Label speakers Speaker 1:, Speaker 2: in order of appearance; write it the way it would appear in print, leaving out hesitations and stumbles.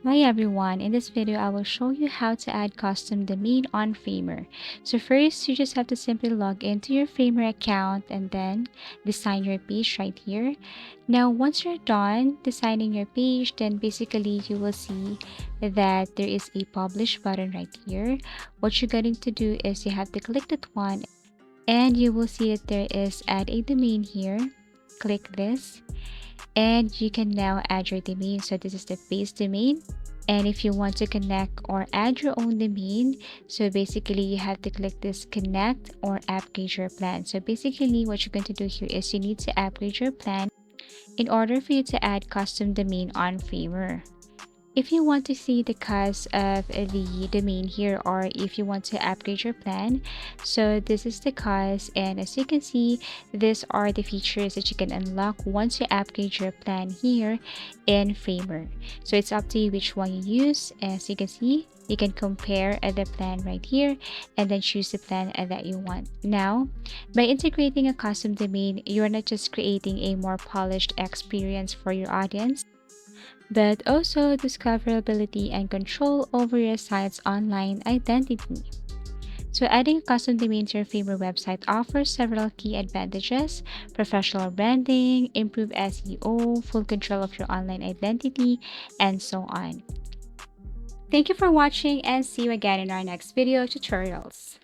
Speaker 1: Hi everyone, in this video I will show you how to add custom domain on Framer. So first you just have to simply log into your Framer account and then design your page right here. Now once you're done designing your page, then basically you will see that there is a publish button right here. What you're going to do is you have to click that one and you will see that there is add a domain here. Click this and you can now add your domain. So this is the base domain, and if you want to connect or add your own domain, so basically you have to click this connect or upgrade your plan. So basically what you're going to do here is you need to upgrade your plan in order for you to add custom domain on Framer. If you want to see the cost of the domain here, or if you want to upgrade your plan, so this is the cost, and as you can see, these are the features that you can unlock once you upgrade your plan here in Framer. So it's up to you which one you use. As you can see, you can compare the plan right here and then choose the plan that you want. Now, by integrating a custom domain, you're not just creating a more polished experience for your audience, but also discoverability and control over your site's online identity. So adding a custom domain to your Framer website offers several key advantages: professional branding, improved SEO, full control of your online identity, and so on. Thank you for watching and see you again in our next video tutorials.